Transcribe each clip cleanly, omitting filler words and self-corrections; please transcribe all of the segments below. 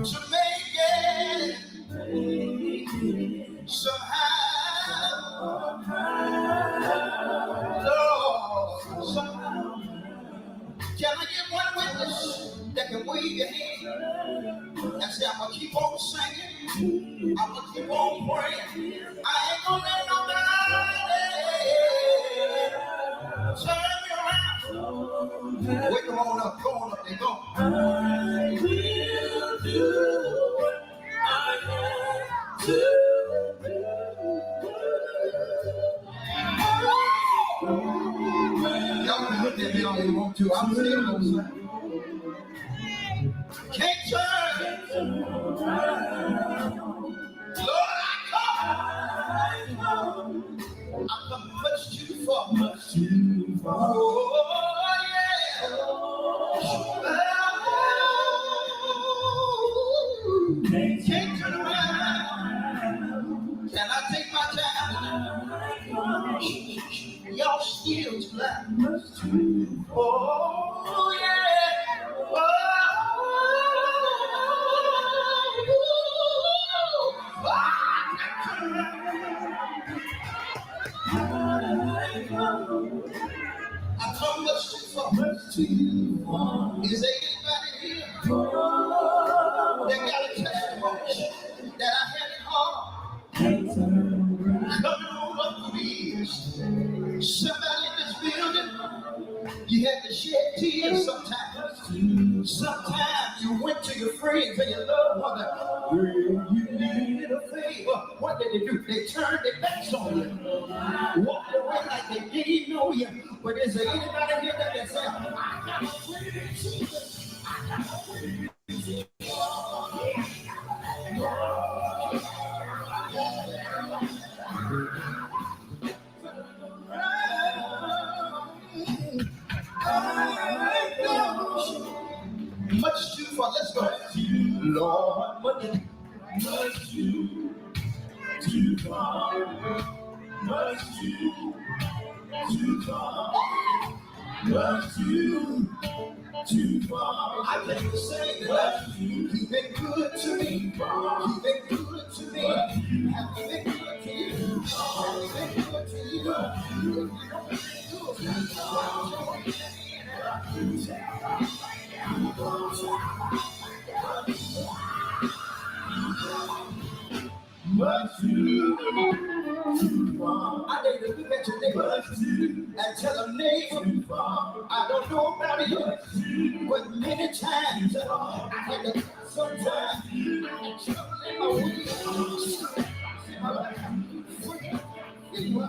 to make it somehow, Lord, somehow. Can I get one witness that can wave your hand and say, I'm going to keep on singing, I'm going to keep on praying, I ain't going to let nobody turn me around. Wait, come on up, they go. I will do what I have to do. Y'all can look at me all you want to. I'm still going to say. Can't turn. Lord, I come. I've come much too far. Much too far. Oh, yeah. Can't turn around. Can I take my time? Y'all still too loud. Oh, yeah. Oh, I come much too far. Is there anybody here that got a testimony that I had it hard? Coming on up for years. Somebody in this building, you had to shed tears sometimes. Sometimes you went to your friends and your loved ones where you needed a favor. What did they do? They turned their backs on you. Walked away like they didn't know you. But is there anybody here that can say, I got a friend in Jesus. I got a friend in Jesus. Much too far. Let's go. Lord, much too far. Much too far. Much too far. I can't say that you've been good to me. You've been good to me. Have you been good to you? Have you been good to you? Much too far. I need to look at your neighbor and tell them, neighbor, I don't know about you, but many times I had to sometimes I had trouble in my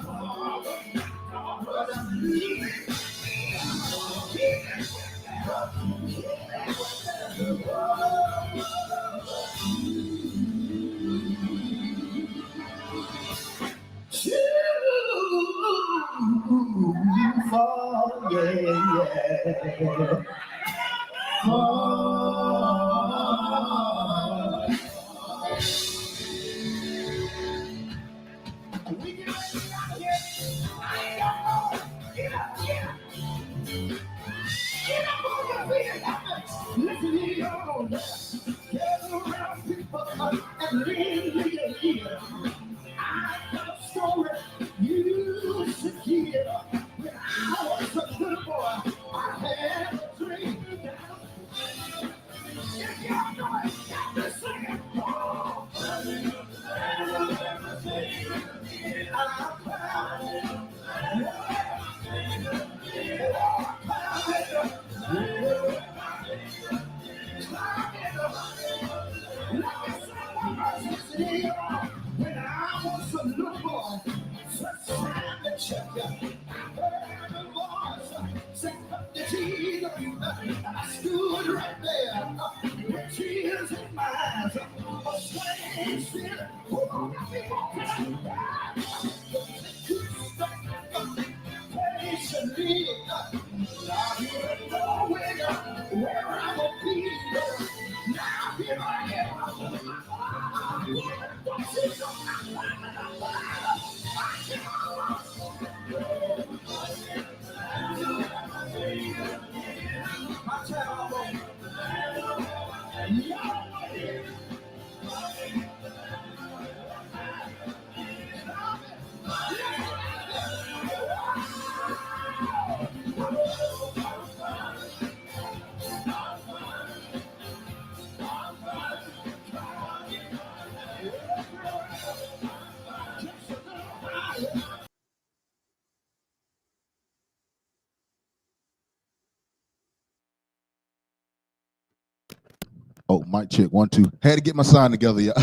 Oh, mic check 1 2. Had to get my sign together, yeah.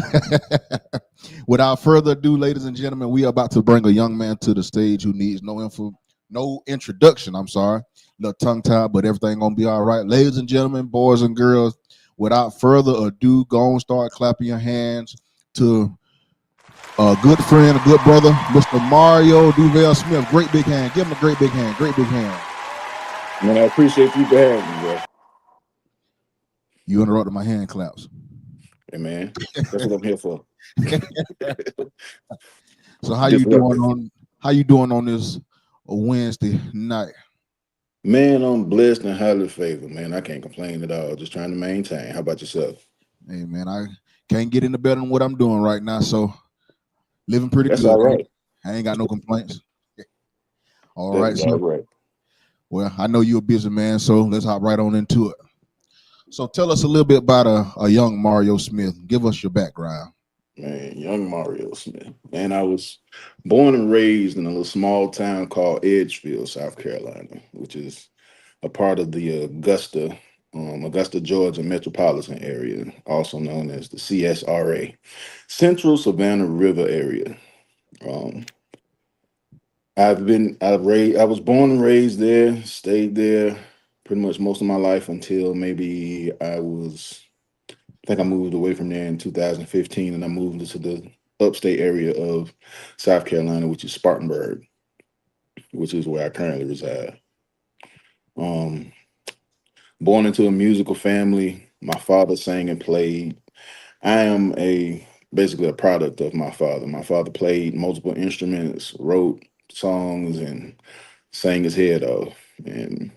Without further ado, ladies and gentlemen, we are about to bring a young man to the stage who needs no introduction. I'm sorry, a little tongue tied, but everything gonna be all right. Ladies and gentlemen, boys and girls, without further ado, go and start clapping your hands to a good friend, a good brother, Mr. Mario Duval Smith. Great big hand. Give him a great big hand. Great big hand. Man, I appreciate you for having me, bro. You interrupted my hand claps. Hey, man, that's what I'm here for. So how you Just doing working. on this Wednesday night? Man, I'm blessed and highly favored, man. I can't complain at all. Just trying to maintain. How about yourself? Hey man, I can't get any better than what I'm doing right now. So living pretty That's good. all right. I ain't got no complaints. All That right. is all So right. well, I know you're a busy man, so let's hop right on into it. So tell us a little bit about a young Mario Smith. Give us your background. Man, young Mario Smith. Man, I was born and raised in a little small town called Edgefield, South Carolina, which is a part of the Augusta, Georgia metropolitan area, also known as the CSRA, Central Savannah River area. Um, I was born and raised there, stayed there pretty much most of my life until maybe I think I moved away from there in 2015 and I moved into the upstate area of South Carolina, which is Spartanburg, which is where I currently reside. Um, Born into a musical family. My father sang and played. I am a basically a product of my father. My father played multiple instruments, wrote songs, and sang his head off. And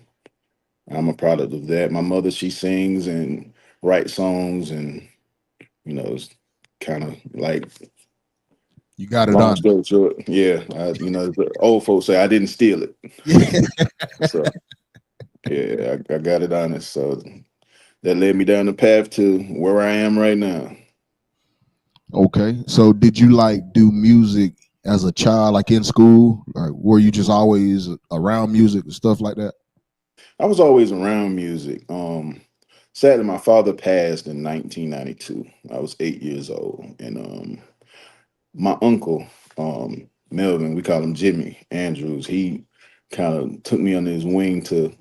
I'm a product of that. My mother, she sings and writes songs, and it's kind of like You got it long on. story short. Yeah, the old folks say I didn't steal it, so yeah, I got it honest. So that led me down the path to where I am right now. Okay. So did you like do music as a child, like in school? Like were you just always around music and stuff like that? I was always around music. Sadly, my father passed in 1992. I was 8 years old, and my uncle, Melvin, we call him Jimmy Andrews. He kind of took me under his wing to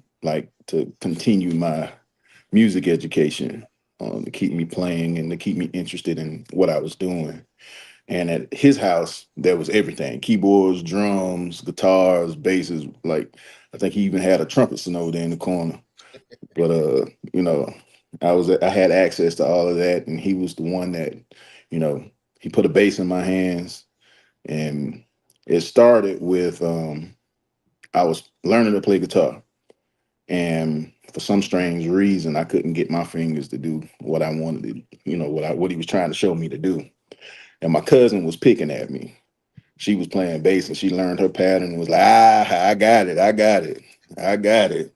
continue my music education, to keep me playing and to keep me interested in what I was doing. And at his house, there was everything: keyboards, drums, guitars, basses. Like I think he even had a trumpet snowed in the corner. But you know, I had access to all of that, and he was the one that, you know, he put a bass in my hands, and it started with I was learning to play guitar, and for some strange reason, I couldn't get my fingers to do what I wanted to, what he was trying to show me to do. And my cousin was picking at me. She was playing bass, and she learned her pattern and was like, I got it, I got it, I got it.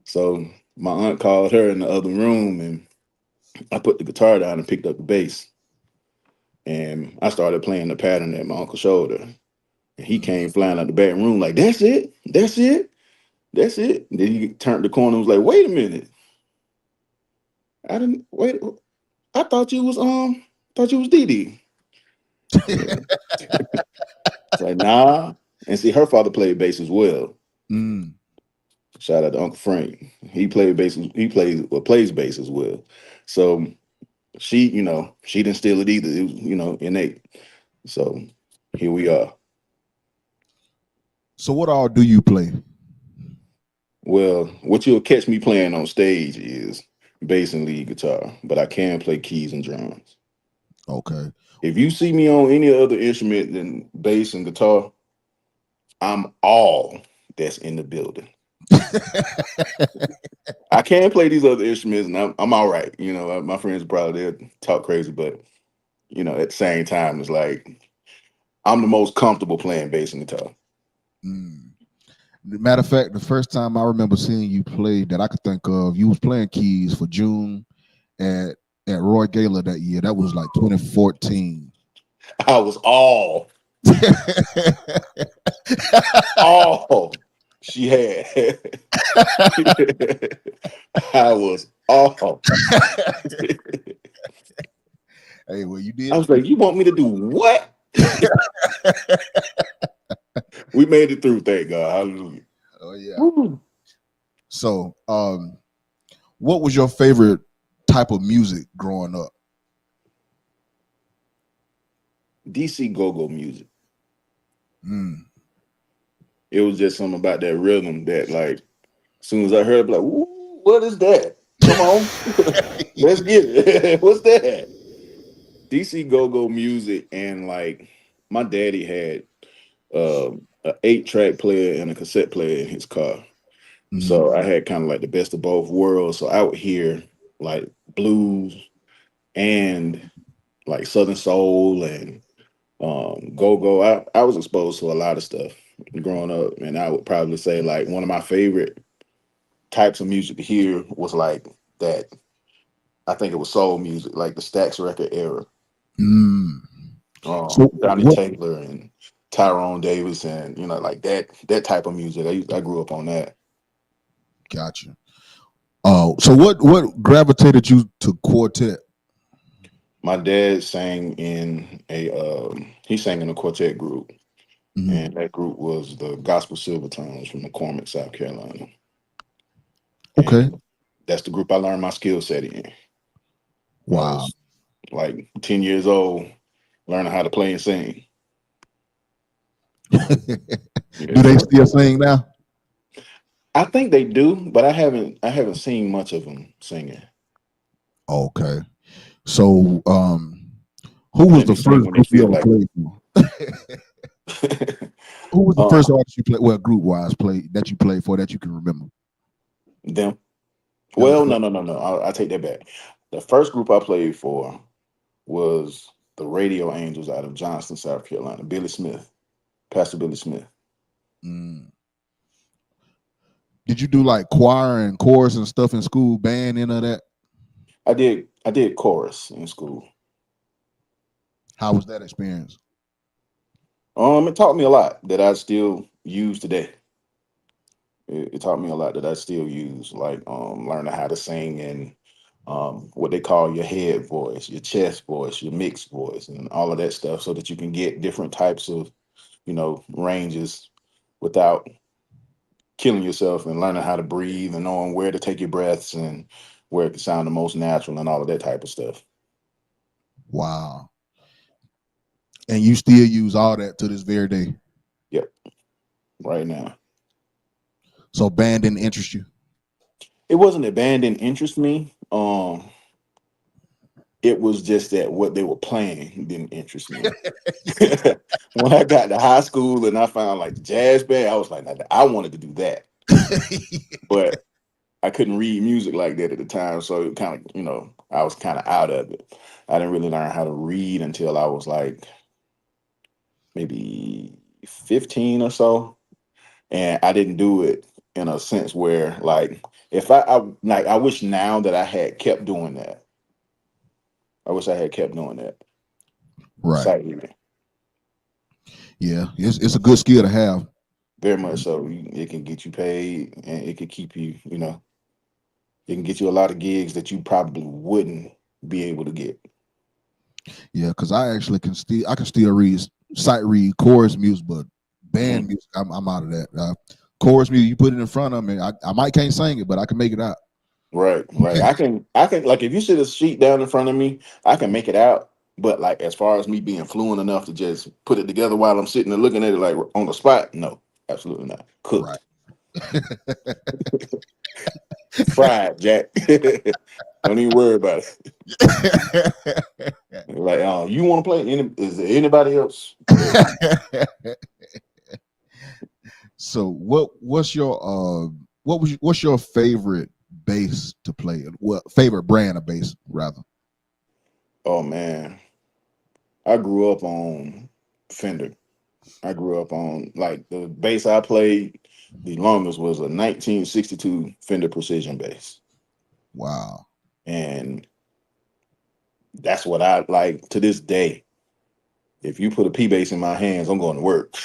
So my aunt called her in the other room, and I put the guitar down and picked up the bass, and I started playing the pattern that my uncle showed her. And he Mm. came flying out the back room like, "That's it, that's it, that's it." And then he turned the corner and was like, "Wait a minute, I didn't wait. I thought you was Dee Dee." Yeah, it's like nah. And see, her father played bass as well. Mm. Shout out to Uncle Frank. He played bass. He plays bass as well. So she didn't steal it either. It was, innate. So here we are. So what all do you play? Well, what you'll catch me playing on stage is bass and lead guitar, but I can play keys and drums. Okay. If you see me on any other instrument than bass and guitar, I'm all that's in the building. I can play these other instruments, and I'm all right. My friends probably they'll talk crazy, but at the same time, it's like I'm the most comfortable playing bass and guitar. Mm. Matter of fact, the first time I remember seeing you play that I could think of, you was playing keys for June at Roy Gala that year. That was like 2014. I was all she had. I was Oh, Hey, well, you I did. was like, you want me to do what? We made it through, thank God. Hallelujah. Oh yeah. Woo. So, what was your favorite type of music growing up? DC go-go music. Mm. It was just something about that rhythm that, like, as soon as I heard it, like, "Ooh, what is that? Come on, let's get it." What's that? DC go-go music, and like my daddy had a 8-track player and a cassette player in his car. Mhm. So I had kind of like the best of both worlds. So I would hear like blues and like Southern soul and go-go. I was exposed to a lot of stuff growing up. And I would probably say like one of my favorite types of music to hear was like that. I think it was soul music, like the Stax record era. Mm. So Johnny what Taylor and Tyrone Davis and like that type of music. I grew up on that. got you? So what gravitated you to quartet? My dad sang in he sang in a quartet group, Mhm. and that group was the Gospel Silvertones from McCormick, South Carolina. Okay. And that's the group I learned my skill set in. I Wow. was like 10 years old, learning how to play and sing. Do Yes, they sir. still sing now? I think they do, but I haven't seen much of them singing. Okay. So who I was think the they sing first when they group you feel ever like played for? it. Who was the uh, first artist you played, well, group wise, that you played for that you can remember? them. That was Well, the no, first. no, no, no. I take that back. The first group I played for was the Radio Angels out of Johnston, South Carolina. Billy Smith, Pastor Billy Smith. Mm. Did you do like choir and chorus and stuff in school, band, any of that? I did chorus in school. How was that experience? It taught me a lot that I still use today. It taught me a lot that I still use, like learning how to sing and what they call your head voice, your chest voice, your mixed voice, and all of that stuff, so that you can get different types of ranges without killing yourself, and learning how to breathe and knowing where to take your breaths and where it can sound the most natural and all of that type of stuff. Wow. And you still use all that to this very day. Yep, right now. So band didn't interest you. It wasn't that band didn't interest me. It was just that what they were playing didn't interest me. When I got to high school and I found like the jazz band, I was like, "Nah, I wanted to do that, but I couldn't read music like that at the time. So it kind of, I was kind of out of it. I didn't really learn how to read until I was like maybe 15 or so. And I didn't do it in a sense where like, if I wish now that I had kept doing that. I wish I had kept doing that. Right. Sight reading. Yeah. It's a good skill to have. Very much so. It can get you paid, and it can keep you, it can get you a lot of gigs that you probably wouldn't be able to get. Yeah, because I can still read sight read chorus music, but band Mhm. music, I'm out of that. Chorus music, you put it in front of me, I might can't sing it, but I can make it out. Right, right. I can like if you sit a sheet down in front of me, I can make it out. But like as far as me being fluent enough to just put it together while I'm sitting and looking at it like on the spot, no, absolutely not. Right. Cooked, fried, Jack. Don't even worry about it. Like, oh, you want to play? Is there anybody else? So what's your favorite bass to play? What favorite brand of bass rather? Oh man, I grew up on Fender. I grew up on like the bass I played the longest was a 1962 Fender Precision bass, Wow. and that's what I like to this day. If you put a P bass in my hands, I'm going to work.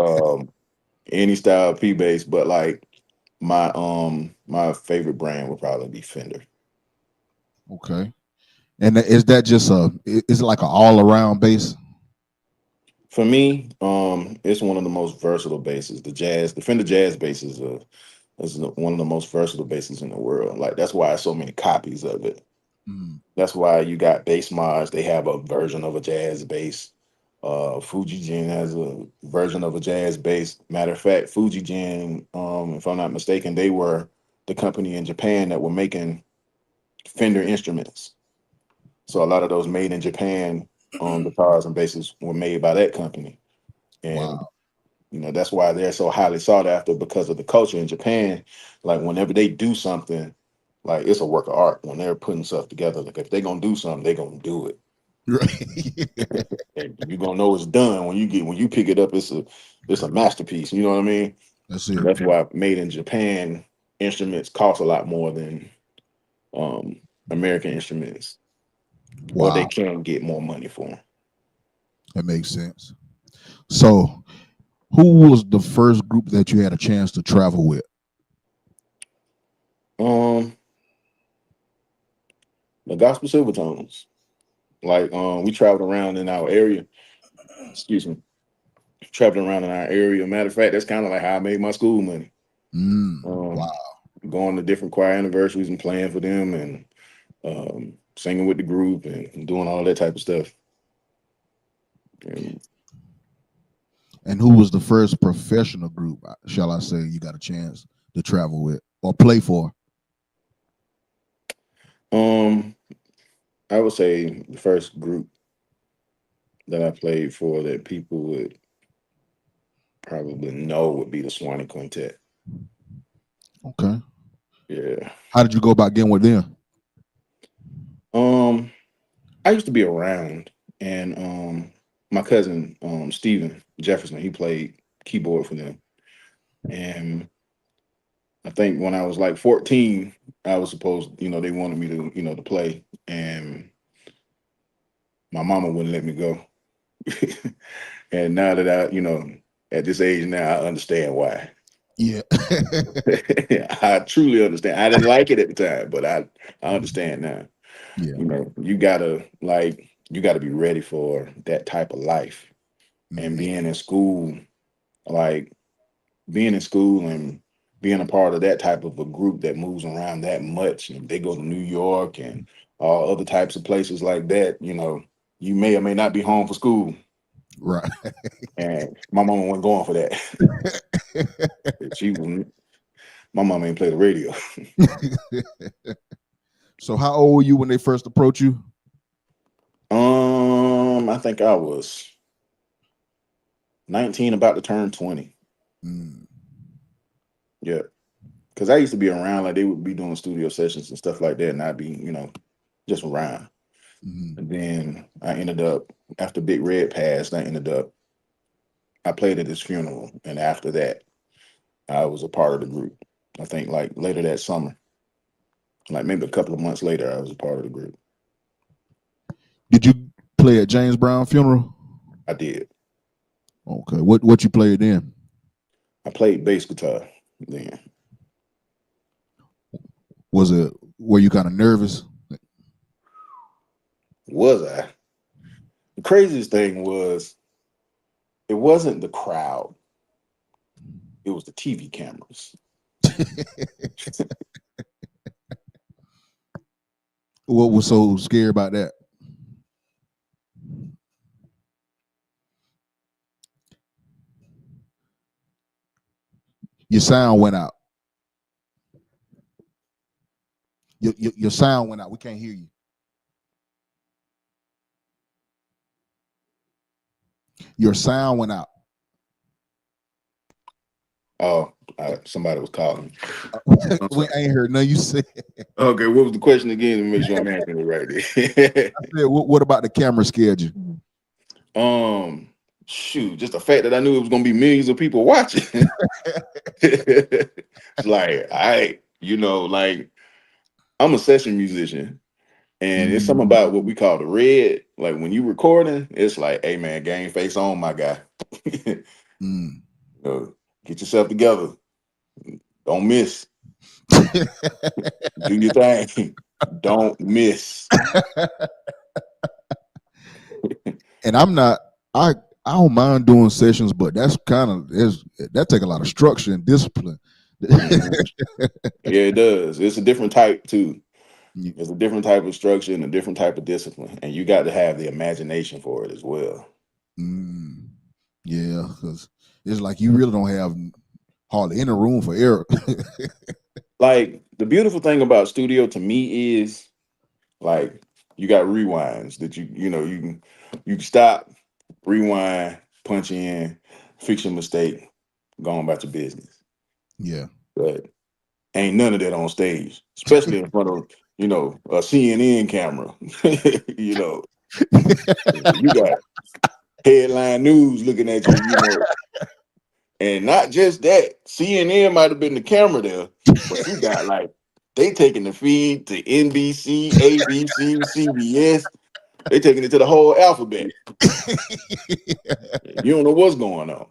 um, any style of P bass, but like my favorite brand would probably be Fender. Okay. And is that just is it like an all around bass? For me, it's one of the most versatile basses. The Fender Jazz bass is one of the most versatile basses in the world. Like that's why so many copies of it. Mm, That's why you got Bass Mods. They have a version of a jazz bass. Fujijin has a version of a jazz bass. Matter of fact, Fujijin, if I'm not mistaken, they were the company in Japan that were making Fender instruments. So a lot of those made in Japan guitars and basses were made by that company. wow. And that's why they're so highly sought after because of the culture in Japan. Like whenever they do something, like it's a work of art when they're putting stuff together. Like if they're gonna do something, they're gonna do it. Right. And you're gonna know it's done when you pick it up. It's a masterpiece. You know what I mean? That's And it. that's why made in Japan instruments cost a lot more than um, American instruments, or they Wow. can get more money for them. That makes sense. So, who was the first group that you had a chance to travel with? Um, the Gospel Silvertones. Like we traveled around in our area. Excuse me, traveling around in our area. Matter of fact, that's kind of like how I made my school money. Wow. Um, Going to different choir anniversaries and playing for them, and singing with the group and doing all that type of stuff. And, And who was the first professional group, shall I say, you got a chance to travel with or play for? um, I would say the first group that I played for that people would probably know would be the Swanee Quintet. Okay. Yeah. How did you go about getting with them? Um, I used to be around, and my cousin Steven Jefferson, he played keyboard for them, and I think when I was like 14, I was supposed, they wanted me to, to play, and my mama wouldn't let me go. And now that at this age now, I understand why. Yeah. I truly understand. I didn't like it at the time, but I understand now. Yeah. You gotta be ready for that type of life. And Mhm. being in school, like being in school and being a part of that type of a group that moves around that much, and they go to New York and all other types of places like that, you may or may not be home for school. Right. And my mama wasn't going for that. She wouldn't. My mama ain't play the radio. So, how old were you when they first approached you? I think I was 19, about to turn 20. Mm. Yeah. Because I used to be around, like they would be doing studio sessions and stuff like that, and I'd be, just around. Mhm. And then I ended up, after Big Red passed, I played at his funeral. And after that, I was a part of the group. I think like later that summer, like maybe a couple of months later, I was a part of the group. Did you play at James Brown funeral? I did. Okay. What you played then? I played bass guitar then. Were you kind of nervous? Was I? The craziest thing was it wasn't the crowd, it was the TV cameras. What was so scary about that? Your sound went out. Your sound went out. We can't hear you. Your sound went out. Oh, somebody was calling me. I'm We sorry. ain't heard nothing you said. Okay, what was the question again to make sure I'm answering it right there? I said, what about the camera schedule? Shoot, just the fact that I knew it was gonna be millions of people watching. It's like, like I'm a session musician, and it's something Mm, about what we call the red. Like when you recording, it's like, hey man, game face on, my guy. mm. Get yourself together. Don't miss. Do your thing. Don't miss. And I'm not. I don't mind doing sessions, but that's kind of that take a lot of structure and discipline. Mhm. Yeah, it does. It's a different type too. Yeah. It's a different type of structure and a different type of discipline, and you got to have the imagination for it as well. Mm, yeah, because it's like you really don't have hardly any room for error. Like the beautiful thing about studio to me is like you got rewinds that you can stop, rewind, punch in, fix your mistake, go on about your business. Yeah. But ain't none of that on stage, especially in front of a CNN camera. you know, you got headline news looking at you. And not just that, CNN might have been the camera there, but you got like they taking the feed to NBC, ABC, CBS. They taking it to the whole alphabet. You don't know what's going on.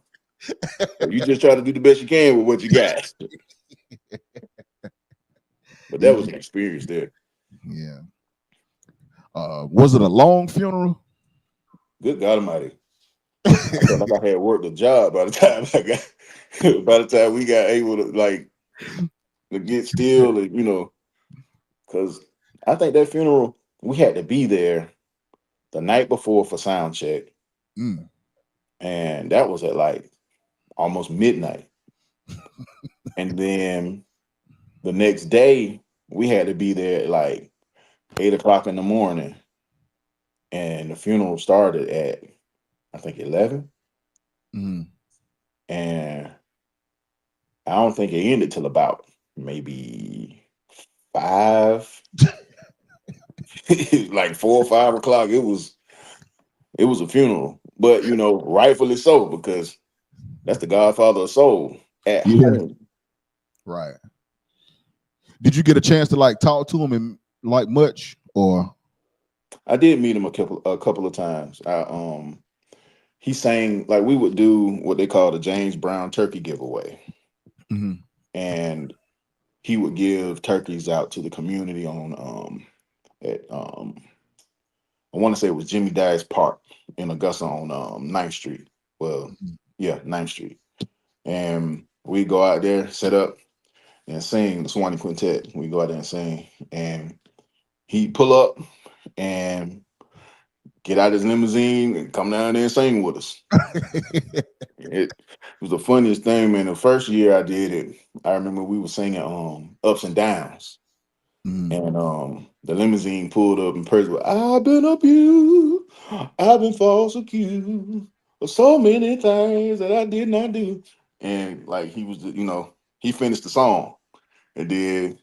So you just try to do the best you can with what you got. But that was an experience there. Yeah. Was it a long funeral? Good God Almighty! I felt like I had worked a job by the time by the time we got able to get still, and because I think that funeral we had to be there the night before for sound check, Mm. and that was at like almost midnight. And then the next day we had to be there at like 8 o'clock in the morning, and the funeral started at I think 11, Mm. and I don't think it ended till about maybe 5, like 4 or 5 o'clock. It was a funeral, but rightfully so because that's the Godfather of soul at Yeah. home. Right. Did you get a chance to like talk to him and like much or? I did meet him a couple of times. He sang like we would do what they call the James Brown turkey giveaway, Mhm. and he would give turkeys out to the community on at I want to say it was Jimmy Dice Park in Augusta on 9th Street. Well, Mhm. yeah, 9th Street. And we go out there, set up, and sing the Swanee Quintet. We go out there and sing. And he pull up and get out his limousine and come down there and sing with us. It was the funniest thing, man. The first year I did it, I remember we were singing Ups and Downs. Mm. And the limousine pulled up and praised, I've been abused, I've been false accused of so many things that I did not do. And like he finished the song. And then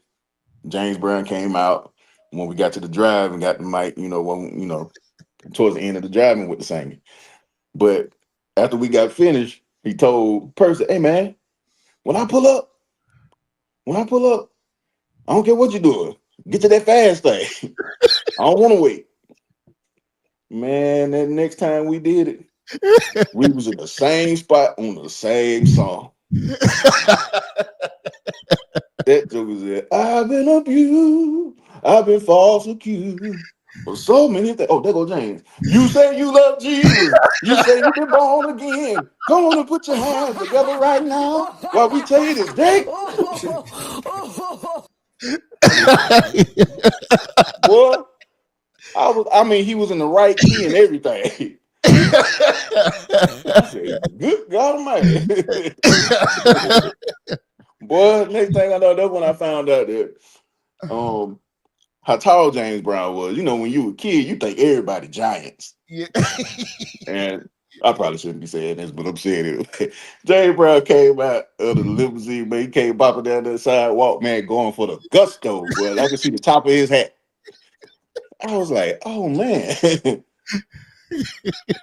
James Brown came out when we got to the drive and got the mic, towards the end of the driving with the singing. But after we got finished, he told Percy, hey man, when I pull up, when I pull up, I don't care what you're doing. Get to that fast thing. I don't want to wait. Man, that next time we did it, we was in the same spot on the same song. That joke was there. I've been abused. I've been false accused for so many things. Oh, there go James. You say you love Jesus. You say you've been born again. Come on and put your hands together right now while we tell you this day. Boy, he was in the right key and everything. I said, good God Almighty. Boy, next thing I know, that's when I found out that how tall James Brown was. When you were a kid, you think everybody giants. Yeah. And I probably shouldn't be saying this, but I'm saying it. James Brown came out of the limousine, man. He came bopping down the sidewalk, man, going for the gusto. Boy, I could see the top of his hat. I was like, oh man.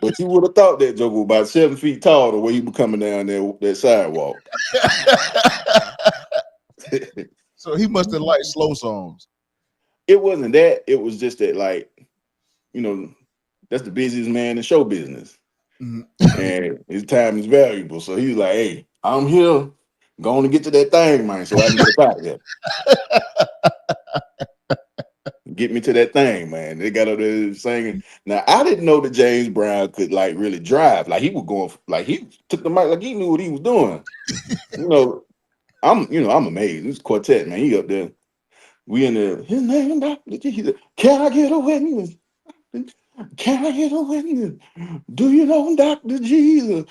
But you would have thought that Joker was about 7 feet tall the way he was coming down there that sidewalk. So he must have liked slow songs. It wasn't that. It was just that, like, you know, that's the busiest man in show business. Mhm. And his time is valuable. So he was like, hey, I'm here. Go on and get to that thing, man. So I can get out there. Get me to that thing, man. They got up there singing. Now I didn't know that James Brown could like really drive. Like he was going, like he took the mic, like he knew what he was doing. I'm amazed. This quartet, man. He up there. We in there. His name, Dr. Jesus. Can I get a witness? Can I get a witness? Do you know Dr. Jesus?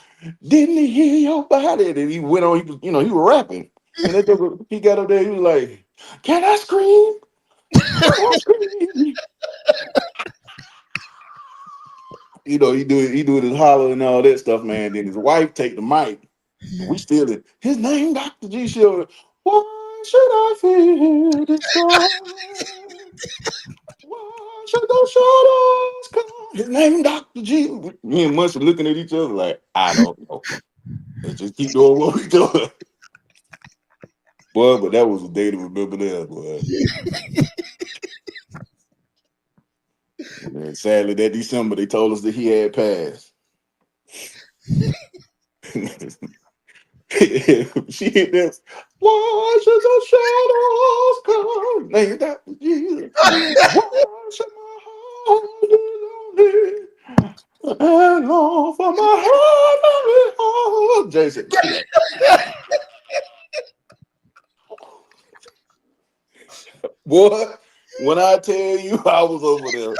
Didn't he heal your body? And he went on. He was rapping. And he got up there. He was like, "Can I scream? Can I scream?" He do his holler and all that stuff, man. Then his wife take the mic. We still in his name, Dr. G. Show. Why should I feel this way? Why should those shadows come? His name, Dr. G. Me and Muncie looking at each other like, I don't know. Let's just keep doing what we doing. Boy, but that was a day to remember there, boy. And sadly, that December, they told us that he had passed. She hit this. Why should the shadows come? Name Dr. Jesus. Why should my heart be lonely? And long for my heavenly home. Jason. Boy, when I tell you I was over there,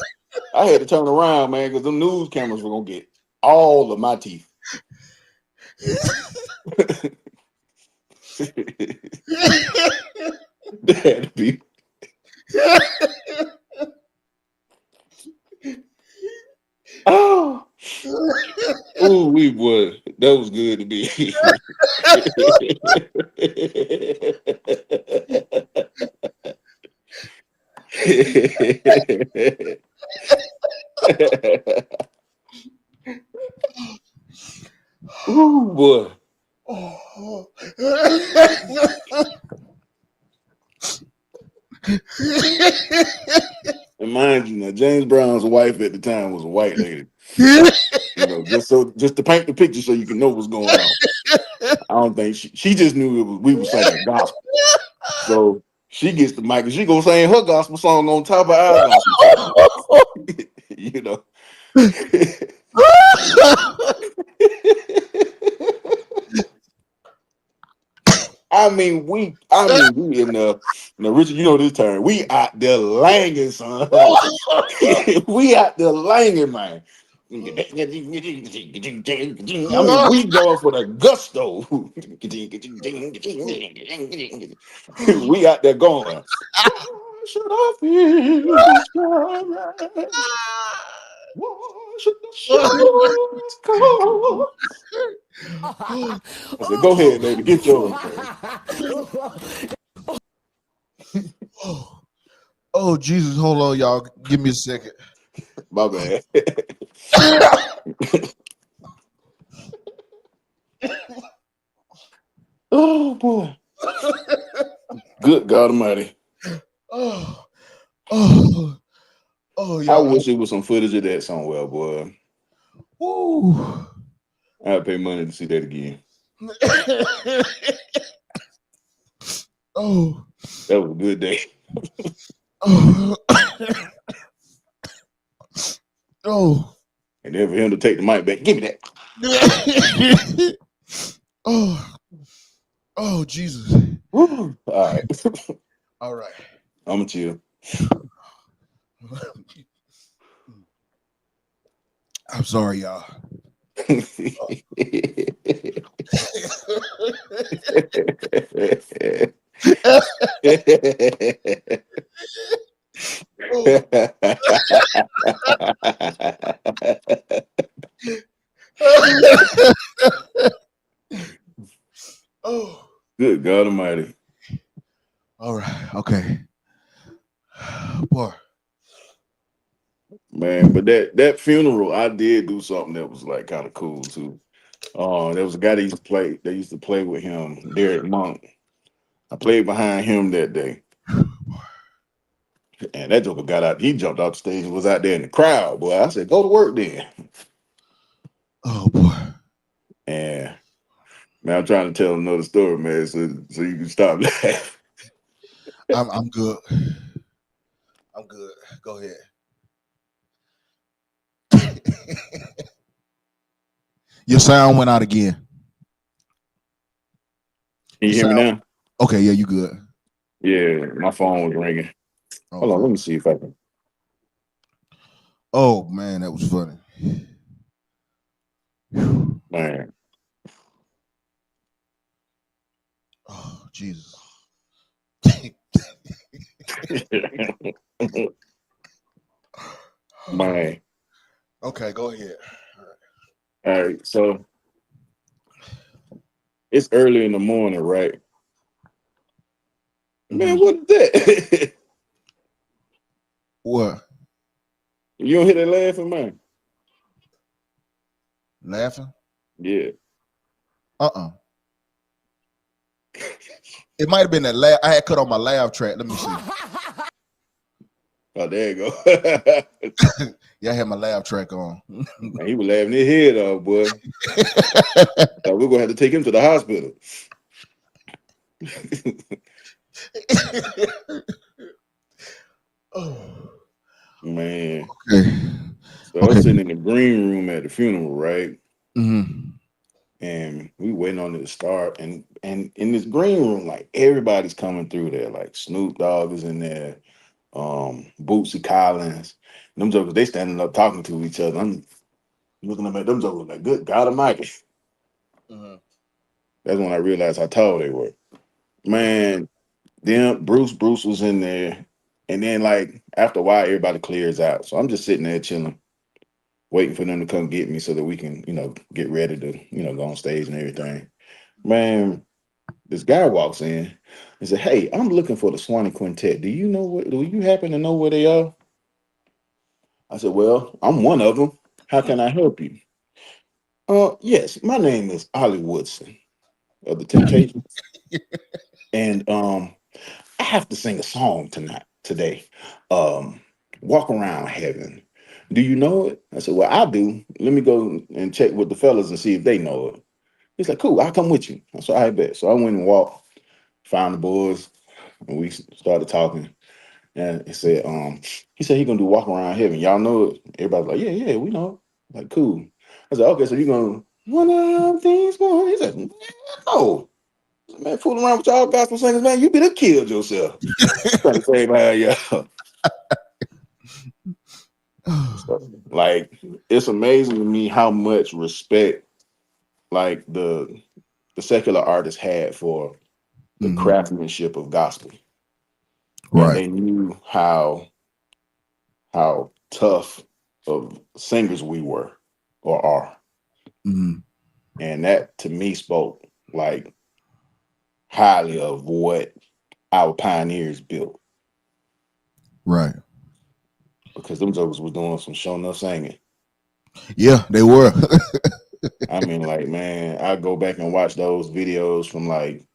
I had to turn around, man, because the news cameras were gonna get all of my teeth. They had to be. Oh, we would. That was good to be. Oh boy. And mind you, now James Brown's wife at the time was a white lady. Just to paint the picture so you can know what's going on. I don't think she just knew we were singing gospel. So she gets the mic and she gonna sing her gospel song on top of our gospel. I mean, we in the Richard, you know this term. We out there langing, son. We out there langing, man. I mean, we going for the gusto. We out there going. Why should I feel this way? Why should the shadows come? I said, go ahead, baby, get yours. Oh, Jesus, hold on, y'all. Give me a second. My bad. Oh boy. Good God Almighty. Oh, y'all. I wish it was some footage of that somewhere, boy. Woo. I'd pay money to see that again. Oh, that was a good day. Oh. And then for him to take the mic back, give me that. Oh, Jesus. Woo. All right. All right. I'm gonna chill. I'm sorry, y'all. Oh, good God Almighty. All right. Okay. Boy. Man, but that funeral, I did do something that was like kind of cool too. There was a guy that used to play with him, Derek Monk. I played behind him that day. And that joker got out, he jumped off the stage and was out there in the crowd, boy. I said, go to work then. Oh boy. And Man, I'm trying to tell another story, man, so you can stop laughing. I'm good. I'm good. Go ahead. Your sound went out again. Can Your you hear me sound. now? Okay, yeah, you good. Yeah, my phone was ringing. Hold on, Okay. let me see if I can. Oh man, that was funny. Whew. Man, Oh Jesus. man. Okay, go ahead. All right, so it's early in the morning, right? Man, Mhm. what is that? What? You don't hear that laughing, man? Laughing? Yeah. Uh-uh. It might have been that laugh. I had cut on my laugh track. Let me see. Oh, there you go. Yeah, I had my laugh track on. Man, he was laughing his head off, boy. Thought we're gonna have to take him to the hospital. Oh. Man. Okay. So I Okay. was sitting in the green room at the funeral, right? Mhm. And we waiting on it to start. And in this green room, like everybody's coming through there. Like Snoop Dogg is in there, Bootsy Collins. Them jokers, they standing up talking to each other. I'm looking up at them jokers like, good God Almighty. Mhm. That's when I realized how tall they were. Man, then Bruce was in there. And then like after a while, everybody clears out. So I'm just sitting there chilling, waiting for them to come get me so that we can, get ready to, go on stage and everything. Man, this guy walks in and said, "Hey, I'm looking for the Swanee Quintet. Do you happen to know where they are?" I said, "Well, I'm one of them. How can I help you?" Yes, my name is Ollie Woodson of the Temptations. And I have to sing a song today. Um, Walk Around Heaven. Do you know it? I said, "Well, I do. Let me go and check with the fellas and see if they know it." He's like, "Cool, I'll come with you." I said, "I bet." So I went and walked, found the boys, and we started talking. And he said he gonna do Walk Around Heaven. Y'all know it? Everybody's like, yeah, we know it. Like, cool. I said, okay, so you gonna one of these one? He said, no. Man, fooling around with y'all gospel singers, man, you better have killed yourself. Trying to say, man, yeah. So, like, it's amazing to me how much respect like the secular artists had for the Mhm. craftsmanship of gospel. And Right. they knew how tough of singers we were or are. Mhm. And that to me spoke like highly of what our pioneers built Right. because them jokers was doing some show enough singing. Yeah, they were. I mean, like, man, I go back and watch those videos from like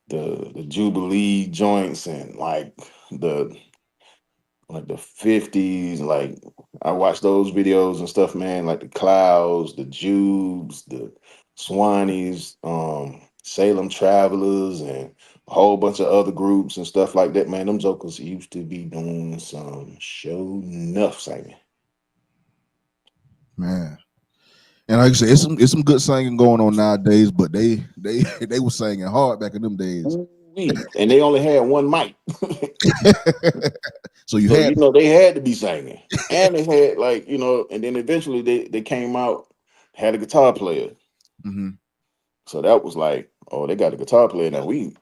the Jubilee joints and the the 50s. Like I watch those videos and stuff, man, like the Clouds, the Jubes, the Swanees, Salem Travelers, and a whole bunch of other groups and stuff like that. Man, them jokers used to be doing some show enough singing. Man. And like I said, it's some good singing going on nowadays, but they were singing hard back in them days. Ooh-wee. And they only had one mic. So you So had they had to be singing. And they had like, and then eventually they came out, had a guitar player. Mhm. So that was like, oh, they got a guitar player now. We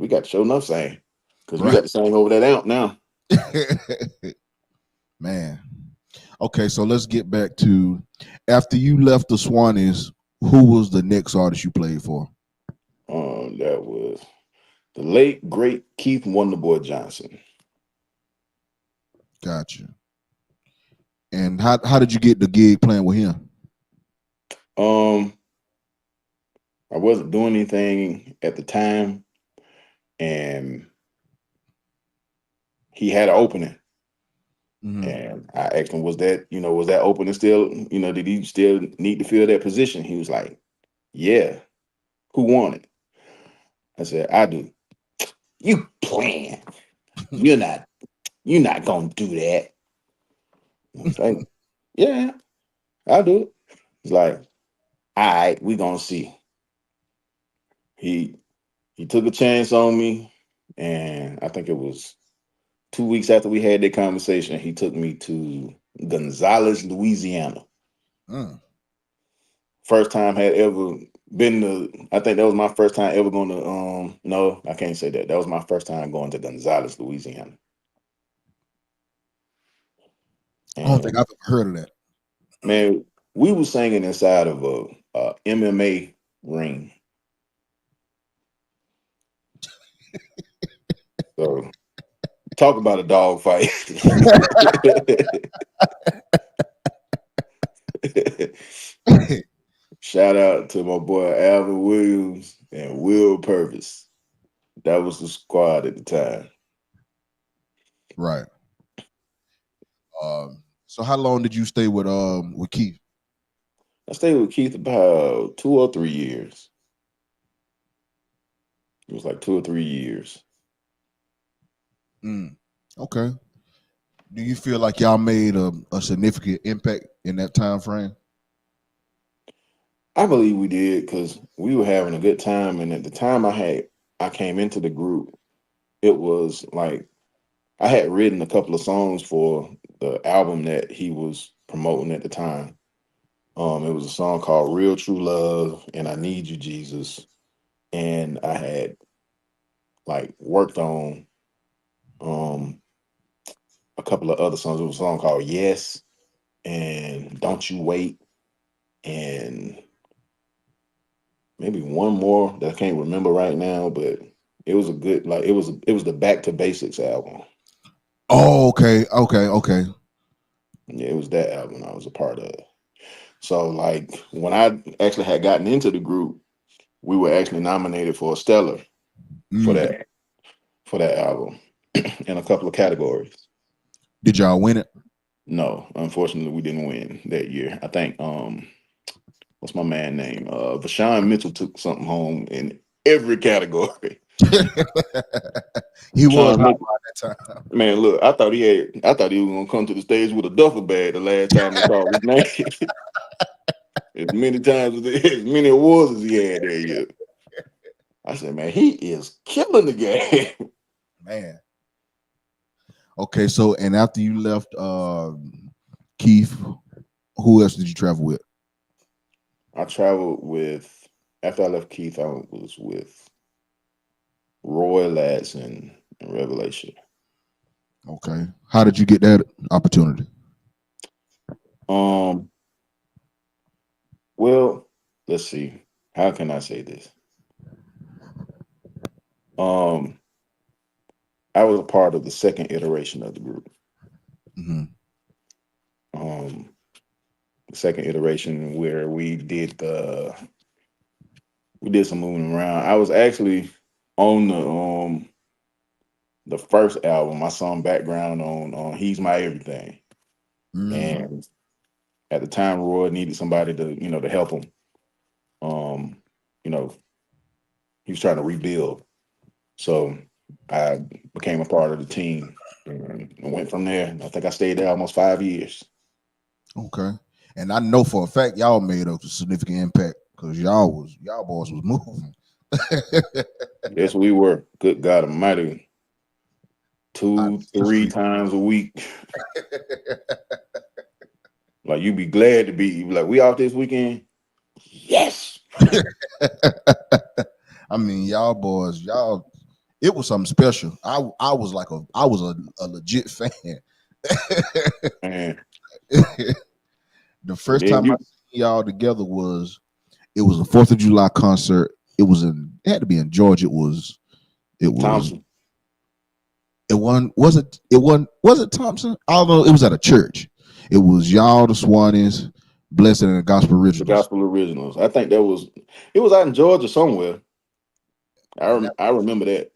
got to show enough sing because we right. got to sing over that amp now. Man. Okay, so let's get back to after you left the Swannies, who was the next artist you played for? That was the late great Keith Wonderboy Johnson. Gotcha. And how did you get the gig playing with him? Um, I wasn't doing anything at the time, and he had an opening. Mhm. And I asked him, was that opening still, did he still need to fill that position? He was like, yeah. Who won it? I said, I do. You playing. You're not you're not gonna do that. I was like, yeah, I'll do it. He's like, all right, we gonna see. He he took a chance on me, and I think it was 2 weeks after we had that conversation, he took me to Gonzales, Louisiana. Mm. First time had ever been to. I think that was my first time ever going to. No, I can't say that. That was my first time going to Gonzales, Louisiana. I don't think And I've ever heard of that. man, we was singing inside of a MMA ring. So talk about a dog fight. Shout out to my boy Alvin Williams and Will Purvis. That was the squad at the time. Right. So how long did you stay with Keith? I stayed with Keith about 2 or 3 years. It was like 2 or 3 years. Okay. Do you feel like y'all made a significant impact in that time frame? I believe we did because we were having a good time, and at the time I came into the group, it was like I had written a couple of songs for the album that he was promoting at the time. It was a song called "Real True Love" and "I Need You, Jesus," and I had like worked on um a couple of other songs. It was a song called "Yes" and "Don't You Wait," and maybe one more that I can't remember right now, but it was a good it was the Back to Basics album. Oh, okay. Yeah, it was that album I was a part of. So like when I actually had gotten into the group, we were actually nominated for a Stellar for Mm. that album in a couple of categories. Did y'all win it? No, unfortunately we didn't win that year. I think what's my man name? Vashawn Mitchell took something home in every category. He was Sean hot Mitchell, by that time. man, look, I thought he was gonna come to the stage with a duffel bag the last time they called his name. As many times as many awards as he had that year. I said, man, he is killing the game. Man. Okay, so and after you left Keith, who else did you travel with? I traveled with after I left Keith, I was with Roy Ladson and Revelation. Okay. How did you get that opportunity? Well, let's see. How can I say this? I was a part of the second iteration of the group. Mm-hmm. The second iteration where we did some moving around. I was actually on the first album. I sung background on "He's My Everything," and at the time, Roy needed somebody to help him. You know, he was trying to rebuild, so I became a part of the team and went from there. I think I stayed there almost 5 years. Okay. And I know for a fact y'all made a significant impact because y'all boys was moving. Yes, we were. Good God Almighty, 2-3 times a week. Like you be glad to be like, we out this weekend. Yes. I mean, y'all boys, it was something special. I was a legit fan. Man. The first time I seen y'all together was a 4th of July concert. It had to be in Georgia. It was Thompson. Was it Thompson? I don't know. It was at a church. It was y'all, the Swannies, Blessed, and the Gospel Originals. The Gospel Originals. I think it was out in Georgia somewhere. I remember that.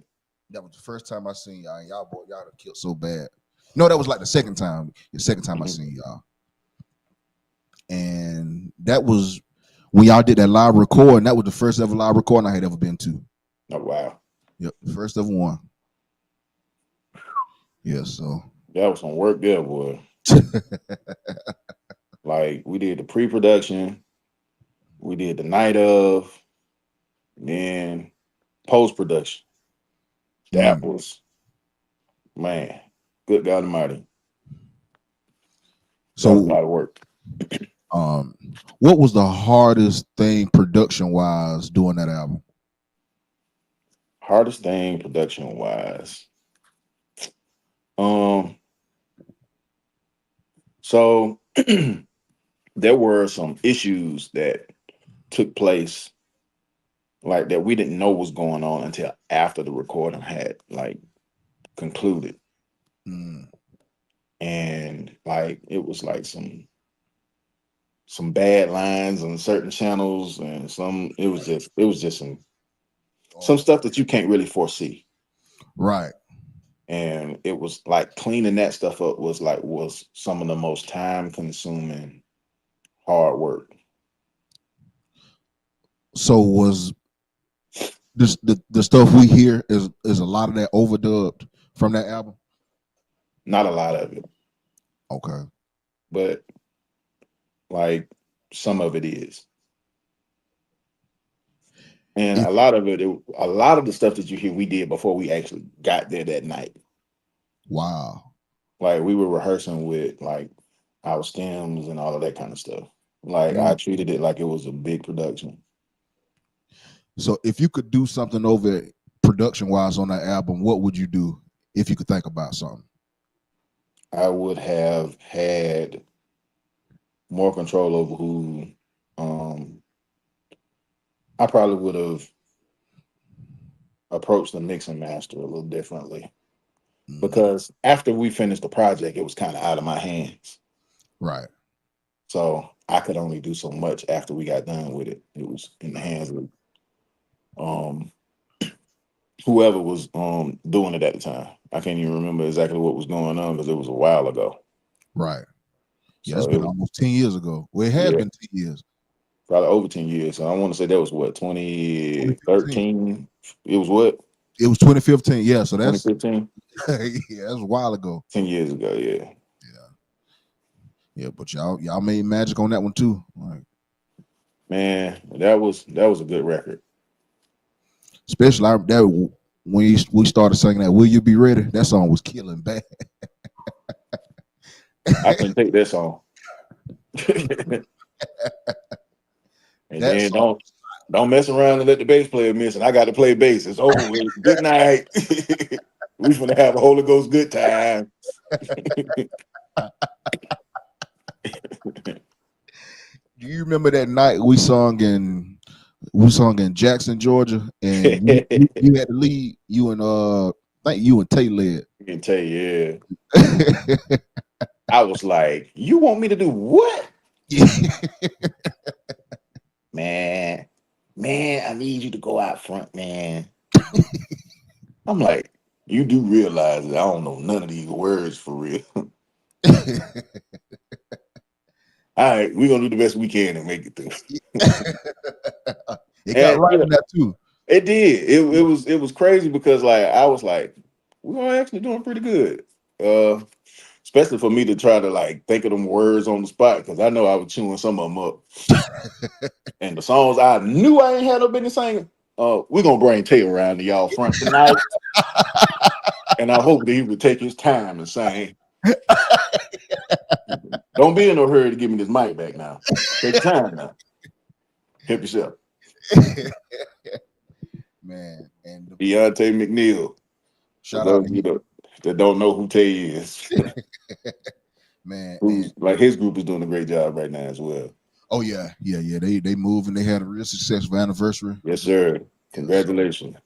That was the first time I seen y'all. And y'all done killed so bad. No, that was like the second time. The second time I seen y'all. And that was when y'all did that live recording, that was the first ever live recording I had ever been to. Oh wow. Yep, first ever one. Yeah, so That was some work there, boy. Like we did the pre-production, we did the night of, then post-production. That was, man, good God Almighty. That was a So lot of work. what was the hardest thing production wise doing that album? Hardest thing production wise. So there were some issues that took place like that we didn't know was going on until after the recording had like concluded. And like it was like some bad lines on certain channels and it was just some stuff that you can't really foresee. Right. And it was like cleaning that stuff up was some of the most time consuming hard work. So was this the stuff we hear is a lot of that overdubbed from that album? Not a lot of it. Okay. But like some of it is. And a lot of the stuff that you hear we did before we actually got there that night. Wow. Like we were rehearsing with like our stems and all of that kind of stuff. Like I treated it like it was a big production. So if you could do something over production wise on that album, what would you do if you could think about something? I would have had more control over who I probably would have approached the mix and master a little differently. Because after we finished the project, it was kind of out of my hands. Right. So I could only do so much after we got done with it. It was in the hands of whoever was doing it at the time. I can't even remember exactly what was going on because it was a while ago. Right. Yeah, So it's been almost 10 years ago. Well, it has been 10 years. Probably over 10 years. So I want to say that was what, 2013? It was what? It was 2015. Yeah, so that's 2015. yeah, that's a while ago. 10 years ago, yeah. Yeah, but y'all made magic on that one too. Like, man, that was a good record. Especially that when we started singing that "Will You Be Ready," that song was killing bad. I couldn't take that song. And that then song, don't mess around and let the bass player miss. And I got to play bass. It's over with. Good night. We finna have a Holy Ghost good time. do you remember that night we sung in Jackson, Georgia, and you had to lead? You and I think you and Tay led. I can tell you, yeah. I was like, you want me to do what? Man, I need you to go out front, man. I'm like, you do realize that I don't know none of these words for real. All right, we're gonna do the best we can and make it through. It got right in that too. It did. It was crazy because like I was like, we're actually doing pretty good. Especially for me to try to like think of them words on the spot because I know I was chewing some of them up. And the songs I knew I ain't had no business singing. We're gonna bring Tay around to y'all front tonight. And I hope that he would take his time and sing. Don't be in no hurry to give me this mic back now. Take your time now. Help yourself. Man, and Deontay McNeil. Shout out to you that don't know who Tay is. Man, like his group is doing a great job right now as well. Oh yeah. They moved and they had a real successful anniversary. Yes, sir. Congratulations.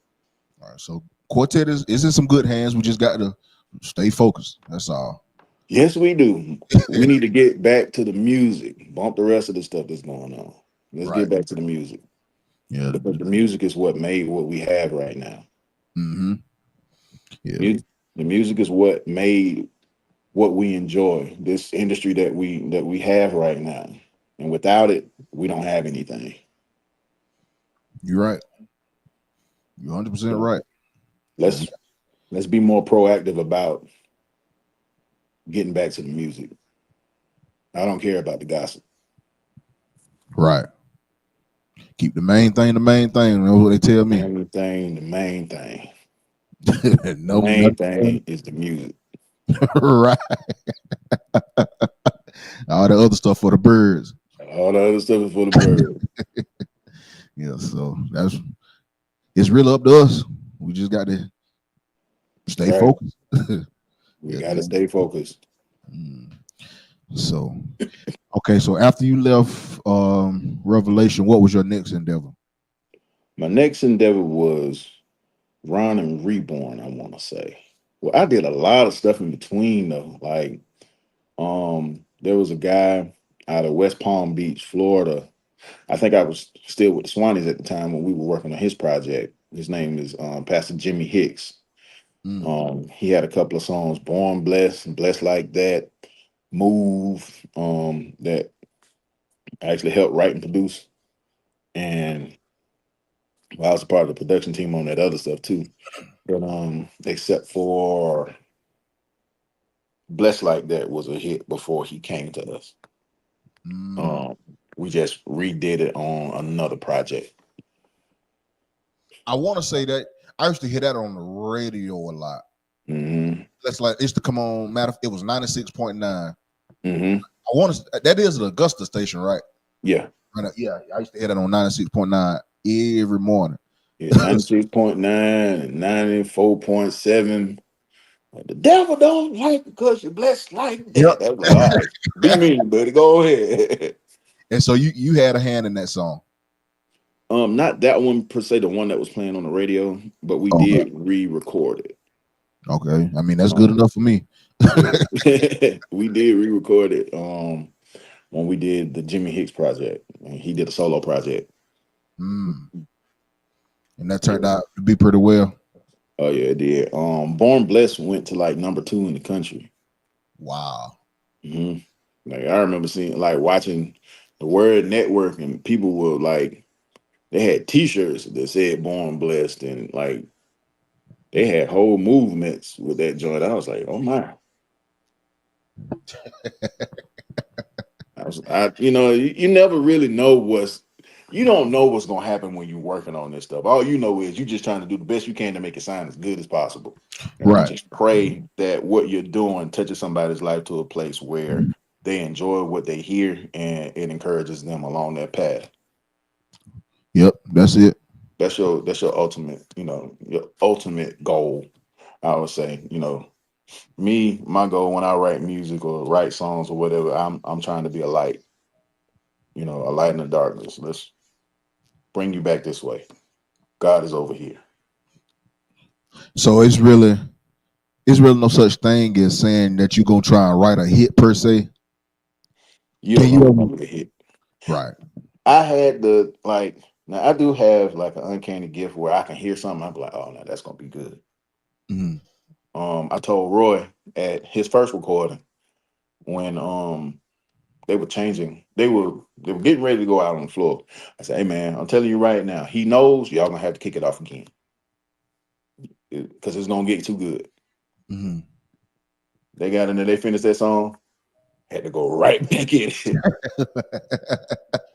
All right, so Quartet is in some good hands. We just got to stay focused. That's all. Yes, we do. We need to get back to the music. Bump the rest of the stuff that's going on. Let's get back to the music. Yeah, because the music is what made what we have right now. Mm-hmm. Yeah, the music is what made what we enjoy. This industry that we have right now. and without it, we don't have anything. You're right. You're 100% So right. let's be more proactive about getting back to the music. I don't care about the gossip. Right. Keep the main thing the main thing. That's what they tell me. The main thing. The No, main thing is the music. right. All the other stuff for the birds. All the other stuff is for the bird. Yeah, so it's really up to us. We just got to stay Right. focused. We Yeah, got to stay focused. So, okay, so after you left Revelation, what was your next endeavor? My next endeavor was Ron and Reborn, I want to say. Well, I did a lot of stuff in between though. Like, there was a guy out of West Palm Beach, Florida. I think I was still with the Swannies at the time when we were working on his project. His name is Pastor Jimmy Hicks. He had a couple of songs, Born Blessed, Blessed Like That, Move, that I actually helped write and produce. And well, I was a part of the production team on that other stuff too. But except for Blessed Like That was a hit before he came to us. We just redid it on another project. I want to say that I used to hear that on the radio a lot. Mm-hmm. That's like it used to come on. It was 96.9. Mm-hmm. I want to. That is the Augusta station, right? Yeah. Yeah, I used to hear that on 96.9 every morning. Yeah, 96.9 and 94.7. The devil don't like because you're blessed like that. Yep. That was like, all right, be mean, buddy. Go ahead. And so you had a hand in that song. Not that one per se, the one that was playing on the radio, but we did re-record it. Okay. I mean, that's good enough for me. We did re-record it when we did the Jimmy Hicks project. He did a solo project. And that turned out to be pretty well. Oh yeah, it did. Born Blessed went to like number 2 in the country. Wow. Mm-hmm. Like I remember seeing, like, watching the Word Network, and people were like, they had T-shirts that said "Born Blessed," and like they had whole movements with that joint. I was like, oh my. You never really know you don't know what's gonna happen when you're working on this stuff. All you know is you're just trying to do the best you can to make it sound as good as possible. And right. You just pray that what you're doing touches somebody's life to a place where they enjoy what they hear and it encourages them along that path. Yep, that's it. That's your ultimate, your ultimate goal. I would say, my goal when I write music or write songs or whatever, I'm trying to be a light, a light in the darkness. Let's bring you back this way. God is over here. So it's really no such thing as saying that you're gonna try and write a hit per se. You don't know what a hit. Right. I had now I do have like an uncanny gift where I can hear something. I'm like, oh no, that's gonna be good. I told Roy at his first recording when they were changing, they were getting ready to go out on the floor. I said, hey man, I'm telling you right now, he knows y'all gonna have to kick it off again because it's gonna get too good. They got in there, they finished that song, had to go right back in it.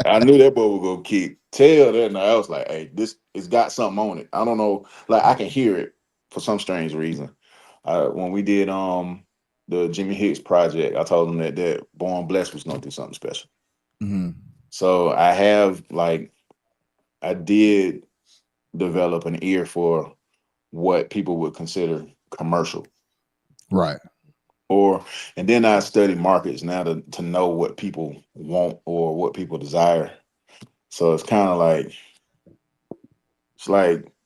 I knew that boy would go kick tail there. Now I was like, hey, it's got something on it. I don't know, like I can hear it for some strange reason. When we did the Jimmy Hicks project, I told him that Born Blessed was gonna do something special. So I did develop an ear for what people would consider commercial. Right. And then I study markets now to know what people want or what people desire. So it's kind of like,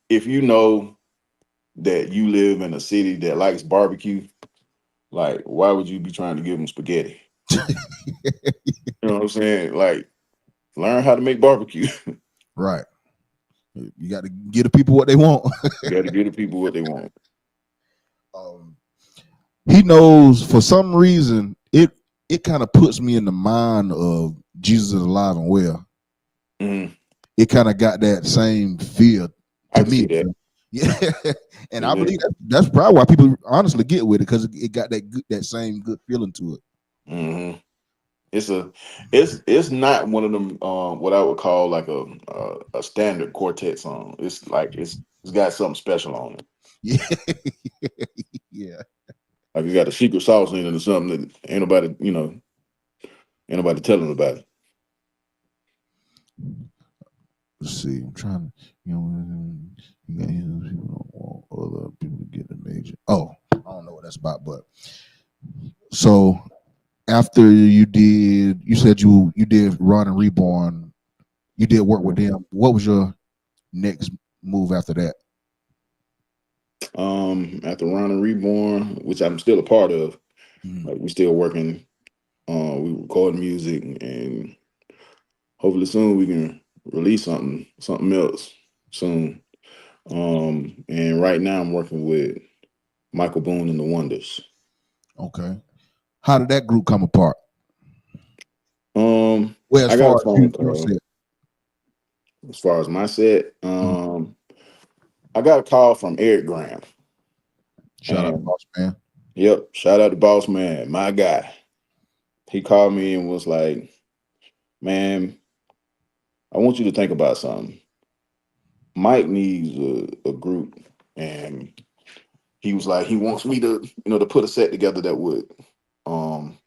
if you know that you live in a city that likes barbecue, like, why would you be trying to give them spaghetti? You know what I'm saying? Like, learn how to make barbecue. Right. You got to give the people what they want. You got to give the people what they want. He knows for some reason it kind of puts me in the mind of Jesus is Alive and Well. Mhm. It kind of got that same feel I to can me. see that. Yeah, and I Yeah. believe that's probably why people honestly get with it because it got that same good feeling to it. Mhm. It's not one of them what I would call like a standard quartet song. It's like it's got something special on it. Yeah, yeah. Like you got a secret sauce in it or something that ain't nobody telling about it. Let's see. I'm trying to, you got people don't want other people to get an agent. Oh, I don't know what that's about, but so after you said you did Run and Reborn, you did work with them. What was your next move after that? After Ron and Reborn, which I'm still a part of, Mhm. like we still working, we recording music, and hopefully soon we can release something else soon. And right now I'm working with Michael Boone and the Wonders. Okay. How did that group come apart? Well, as I got a far as phone your call set. as far as my set. Mhm. I got a call from Eric Graham, Shout out to and Boss Man. yep, shout out to Boss Man, my guy. He called me and was like, "Man, I want you to think about something. Mike needs a group, and he was like, he wants me to, to put a set together that would, um,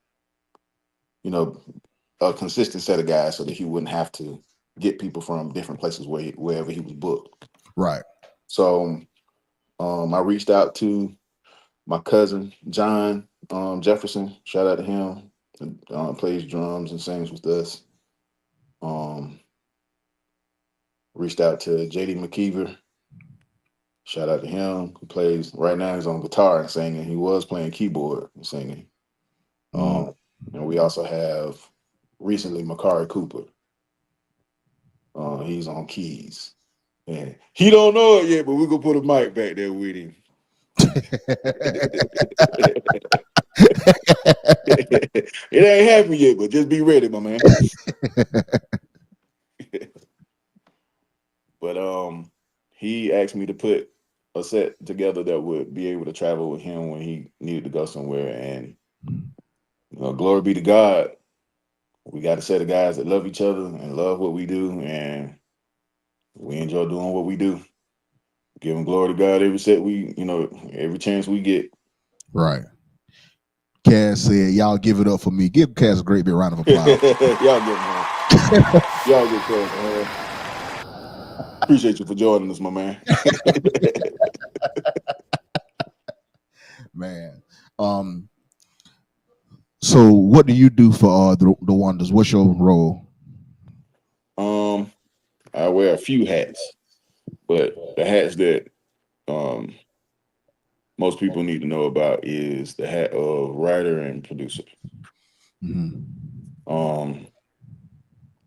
you know, a consistent set of guys, so that he wouldn't have to get people from different places wherever he was booked." Right. So, I reached out to my cousin John Jefferson. Shout out to him. Plays drums and sings with us. Um, Reached out to JD McKeever. Shout out to him. He plays right now. He's on guitar and singing. He was playing keyboard and singing. Mm. And we also have recently Makari Cooper. He's on keys. And he don't know it yet, but we're gonna put a mic back there with him. It ain't happened yet, but just be ready, my man. But he asked me to put a set together that would be able to travel with him when he needed to go somewhere. And glory be to God, we got a set of guys that love each other and love what we do, and we enjoy doing what we do. Giving glory to God every set every chance we get. Right. Cass said, "Y'all give it up for me. Give Cass a great big round of applause." Y'all good, man. Y'all good, man. Appreciate you for joining us, my man. Man. So what do you do for the Wonders? What's your role? I wear a few hats, but the hats that um most people need to know about is the hat of writer and producer. Mm-hmm. Um,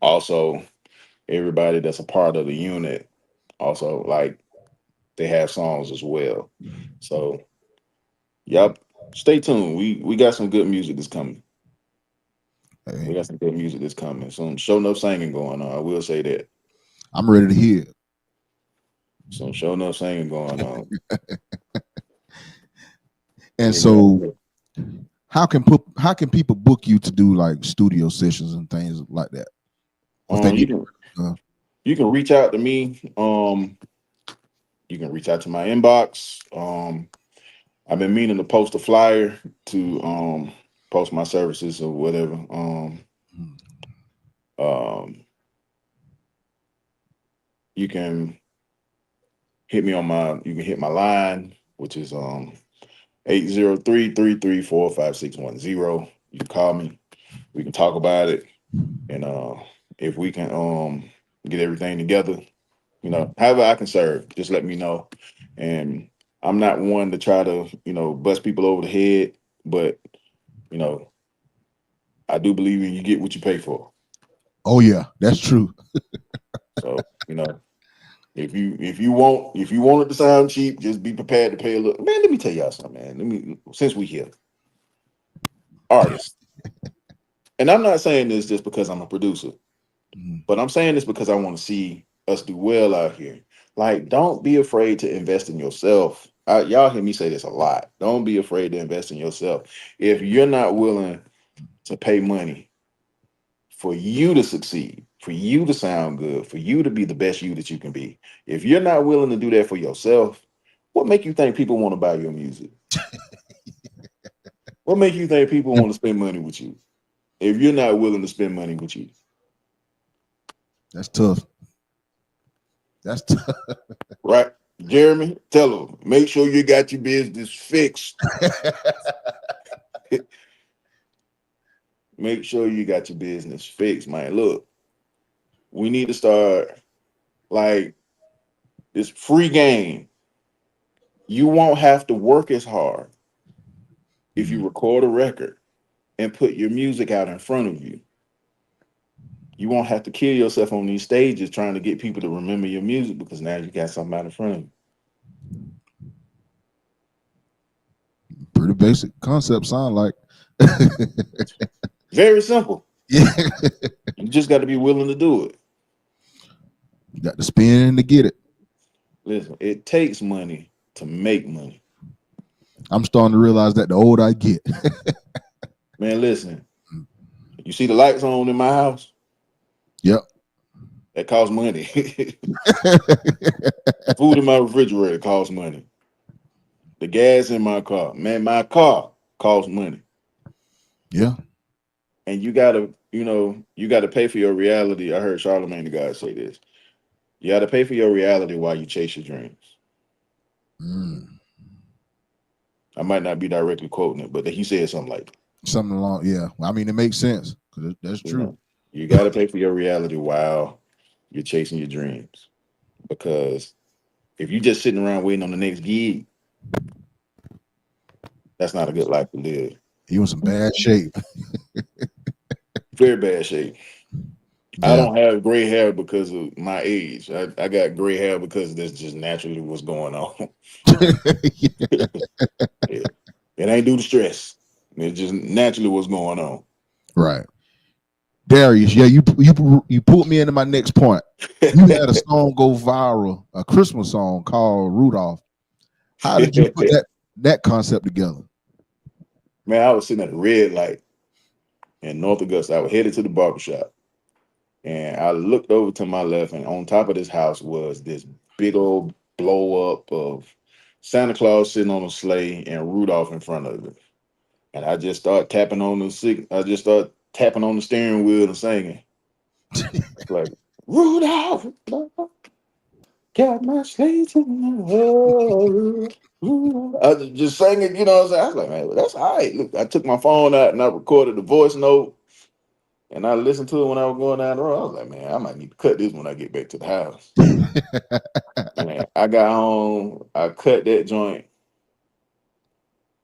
Also, everybody that's a part of the unit, also like they have songs as well. So, yep, stay tuned. We got some good music that's coming. We Hey, got some good music that's coming. Some show enough singing going on. I will say that. I'm ready to hear it. Some show enough singing going on. And Yeah, so, how can people book you to do like studio sessions and things like that? If they you need, can uh, you can reach out to me. You can reach out to my inbox. I've been meaning to post a flyer to post my services or whatever. Um, you can you can hit my line, which is 803-334-5610. You can call me. We can talk about it. And if we can get everything together, however I can serve, just let me know. And I'm not one to try to, bust people over the head, but you know, I do believe in you get what you pay for. oh yeah, that's true. So, if you want it to sound cheap, just be prepared to pay a little. Man, let me tell y'all something, man. Since we here, artists, and I'm not saying this just because I'm a producer, Mhm. but I'm saying this because I want to see us do well out here. Like, don't be afraid to invest in yourself. Y'all hear me say this a lot. Don't be afraid to invest in yourself. If you're not willing to pay money for you to succeed, for you to sound good, for you to be the best you that you can be, if you're not willing to do that for yourself, what make you think people want to buy your music? What make you think people want to spend money with you if you're not willing to spend money with you? That's tough. That's tough. Right? Jeremy, tell them, make sure you got your business fixed. Make sure you got your business fixed, man. Look, we need to start like this free game. You won't have to work as hard if you Mhm. record a record and put your music out in front of you. You won't have to kill yourself on these stages trying to get people to remember your music because now you got something out in front of you. Pretty basic concept. Sound like. Very simple. Yeah. You just got to be willing to do it. You got to spin to get it. Listen, it takes money to make money. I'm starting to realize that the older I get. Man, listen, you see the lights on in my house? Yep. That costs money. Food in my refrigerator costs money. The gas in my car, man, my car costs money. Yeah. And you gotta, you gotta pay for your reality. I heard Charlemagne the God say this. You gotta pay for your reality while you chase your dreams. Mm. I might not be directly quoting it, but he said something like, Something along. Yeah. I mean, it makes sense because that's you true. know, you gotta pay for your reality while you're chasing your dreams. Because if you're just sitting around waiting on the next gig, that's not a good life to live. You in some bad shape. Very bad shape. I Yeah. don't have gray hair because of my age. I got gray hair because that's just naturally what's going on. it, it ain't due to stress. It's just naturally what's going on. Right. Darius, yeah, you pulled me into my next point. You had a song go viral, a Christmas song called Rudolph. How did you put that concept together? Man, I was sitting at a red light in North Augusta. I was headed to the barbershop. And I looked over to my left, and on top of this house was this big old blow up of Santa Claus sitting on a sleigh and Rudolph in front of it. And I just start tapping on the steering wheel and singing. Like, Rudolph, got my sleigh tonight. I was just singing, what I'm saying? I was like, man, well, that's all right. Look, I took my phone out and I recorded the voice note and I listened to it when I was going down the road. I was like, man, I might need to cut this when I get back to the house. And I got home, I cut that joint,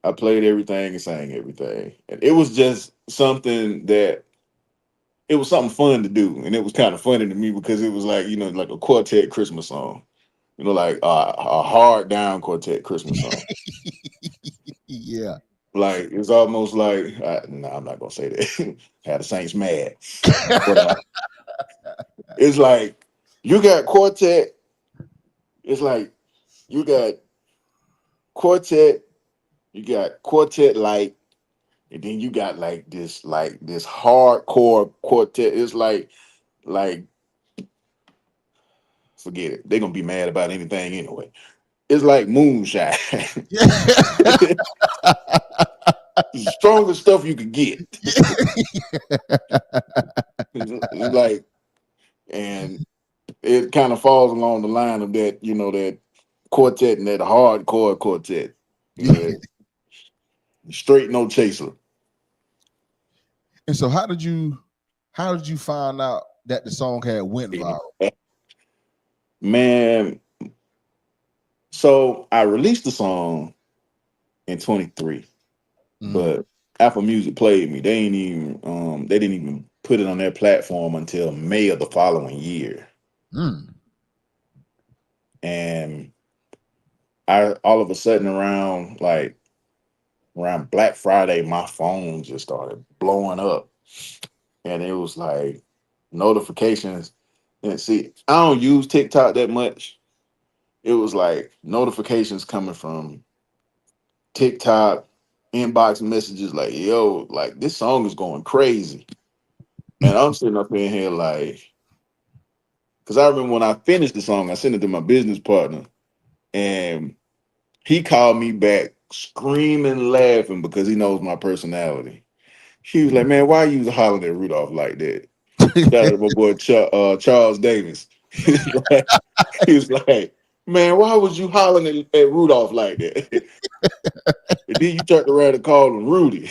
I played everything and sang everything. And it was just it was something fun to do. And it was kind of funny to me because it was like, like a quartet Christmas song. Like a hard down quartet Christmas song. Yeah. Like it's almost like no, I'm not gonna say that. Had the Saints mad, but it's like you got quartet. It's like you got quartet, you got quartet light, and then you got like this hardcore quartet. It's like forget it. They're gonna be mad about anything anyway. It's like moonshine. The strongest stuff you could get. It's like, and it kind of falls along the line of that quartet and that hardcore quartet. That straight no chaser. And so how did you find out that the song had went viral? Man, so I released the song in 23, Mm. but Apple Music played me. They didn't even put it on their platform until May of the following year. Mm. And I all of a sudden around Black Friday, my phone just started blowing up. and it was like notifications. And see, I don't use TikTok that much. It was like notifications coming from TikTok, inbox messages like, yo, like this song is going crazy. And I'm sitting up in here like, because I remember when I finished the song, I sent it to my business partner, and he called me back screaming, laughing because he knows my personality. He was like, man, why you hollering at Rudolph like that? Shout out to my boy Charles Davis. He was like, man, why was you hollering at Rudolph like that? And then you turned around and called him Rudy.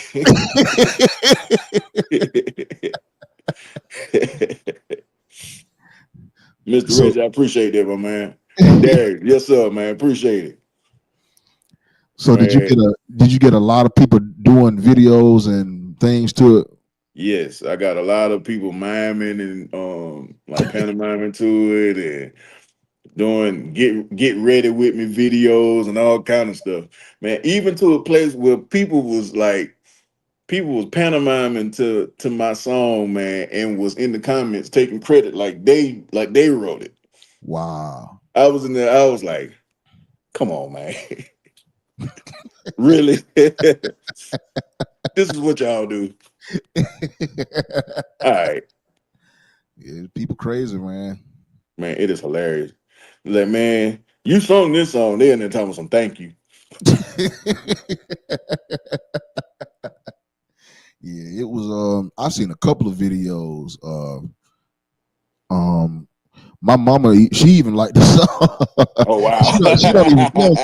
Mr. So Rich, I appreciate that, my man. Derek, yes, sir, man. Appreciate it. so did Man, you get a lot of people doing videos and things to it? yes, I got a lot of people miming and like pantomiming to it and doing get ready with me videos and all kind of stuff. Man, even to a place where people was pantomiming to my song, man, and was in the comments taking credit like they wrote it. Wow. I was in there, I was like, come on, man. Really? This is what y'all do. All right, Yeah, people crazy, man. man, it is hilarious. Like, man, you sung this song, they in there telling me some thank you. Yeah, it was I've seen a couple of videos. My mama, she even liked the song. Oh wow. she don't even know.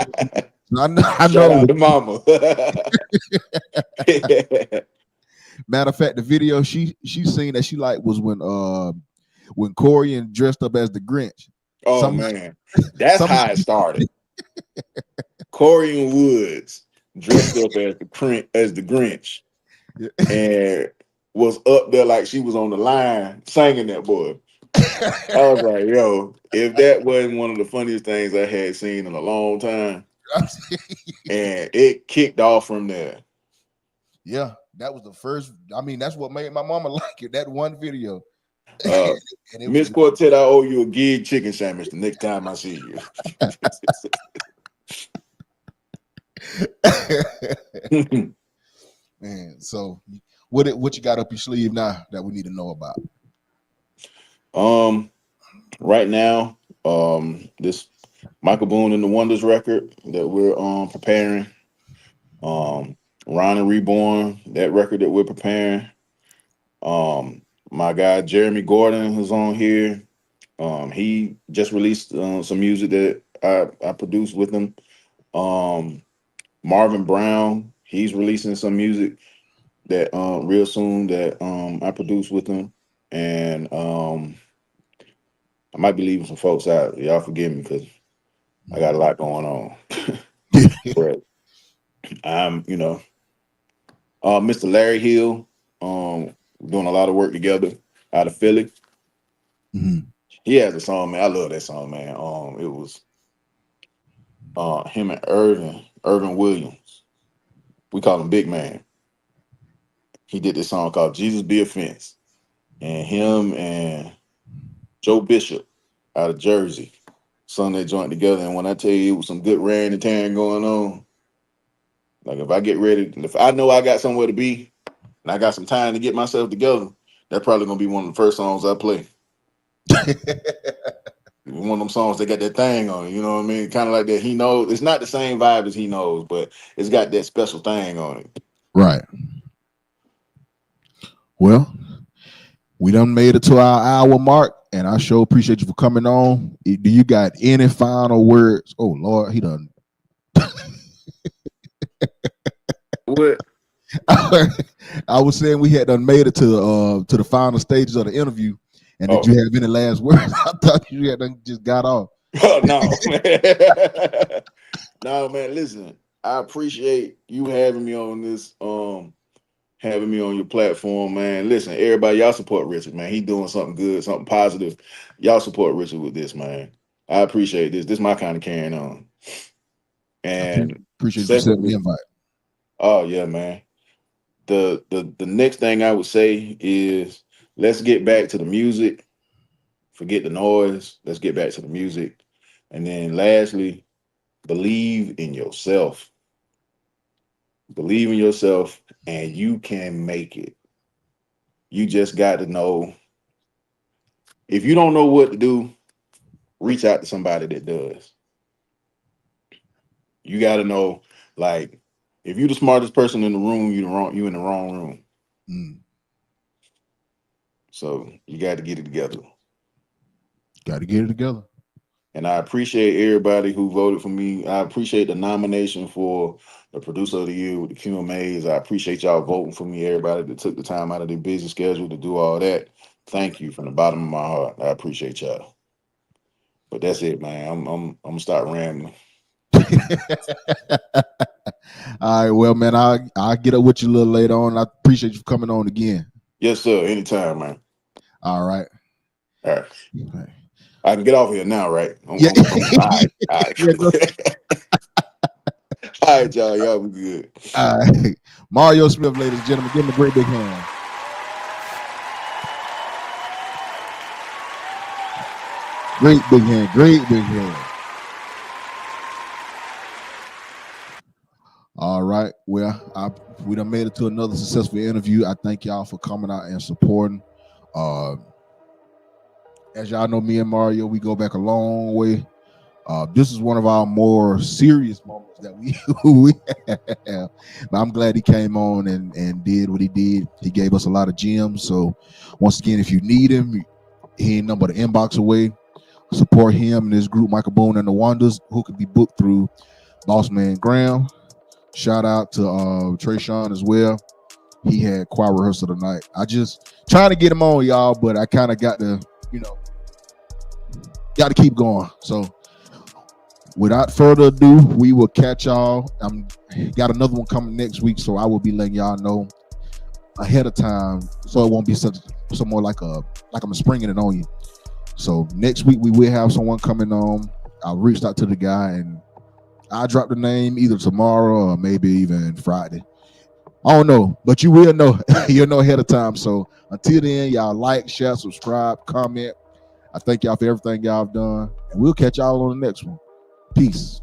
I Shout out know. to mama. Matter of fact, the video she seen that she liked was when Corian dressed up as the Grinch. Oh Some man. That's some how it started. Corian Woods dressed up as the Grinch and was up there like she was on the line singing that boy. I was like, yo, if that wasn't one of the funniest things I had seen in a long time, and it kicked off from there. Yeah, that was the first. I mean, that's what made my mama like it. That one video. Uh, And it Miss was Quartet, I owe you a gig chicken sandwich the next time I see you. man. So what you got up your sleeve now that we need to know about? Right now, this Michael Boone and the Wonders record that we're preparing. Ron and Reborn, that record that we're preparing. My guy Jeremy Gordon is on here. He just released some music that I produced with him. Um, Marvin Brown, he's releasing some music that real soon that I produced with him. And I might be leaving some folks out. Y'all forgive me because I got a lot going on. But I'm, Mr. Larry Hill, doing a lot of work together out of Philly. Mhm. He has a song, man. I love that song, man. It was him and Irvin Williams. We call him Big Man. He did this song called Jesus Be a Fence. And him and Joe Bishop out of Jersey sung that joint together. And when I tell you it was some good rain and tearing going on, like if I get ready, if I know I got somewhere to be and I got some time to get myself together, that's probably gonna be one of the first songs I play. One of them songs that got that thing on it, you know what I mean? Kind of like that. He knows it's not the same vibe as He Knows, but it's got that special thing on it. Right. Well, we done made it to our hour mark, and I sure appreciate you for coming on. Do you got any final words? Oh Lord, he done. What? I was saying we had done made it to the final stages of the interview, and did Oh, you have any last words? I thought you had done just got off. oh no. No, man, listen. I appreciate you having me on this, having me on your platform, man. Listen, everybody, y'all support Richard, man. He doing something good, something positive. Y'all support Richard with this, man. I appreciate this. This is my kind of carrying on. I And appreciate you sending the secondly, invite. oh yeah, man. the next thing I would say is let's get back to the music. Forget the noise. Let's get back to the music. And then lastly, believe in yourself. Believe in yourself and you can make it. You just got to know. If you don't know what to do, reach out to somebody that does. You got to know, like, if you're the smartest person in the room, you in the wrong room. Mm. So you got to get it together. Got to get it together. And I appreciate everybody who voted for me. I appreciate the nomination for the producer of the year with the QMAs. I appreciate y'all voting for me. Everybody that took the time out of their busy schedule to do all that. Thank you from the bottom of my heart. I appreciate y'all. But that's it, man. I'm gonna start rambling. All right, well, man, I'll get up with you a little later on. I appreciate you coming on again. Yes, sir. Anytime, man. All right. All right. All right. I can get off here now, right? Yeah. All right. Yeah, go- All right, y'all. Y'all be good. All right. Mario Smith, ladies and gentlemen, give him a great big hand. Great big hand. Great big hand. All right. Well, we done made it to another successful interview. I thank y'all for coming out and supporting. As y'all know, me and Mario, we go back a long way. This is one of our more serious moments that we have. But I'm glad he came on and did what he did. He gave us a lot of gems. So once again, if you need him, he ain't number the inbox away. Support him and his group, Michael Boone and the Wonders, who can be booked through Boss Man Graham. Shout out to Trayshawn as well. He had choir rehearsal tonight. I just trying to get him on, y'all, but I kind of got to, got to keep going. So without further ado, we will catch y'all. Got another one coming next week, so I will be letting y'all know ahead of time, so it won't be so more like I'm springing it on you. So next week we will have someone coming on. I reached out to the guy and I drop the name either tomorrow or maybe even Friday. I don't know, but you will know. You'll know ahead of time. So until then, y'all like, share, subscribe, comment. I thank y'all for everything y'all have done, and we'll catch y'all on the next one. Peace.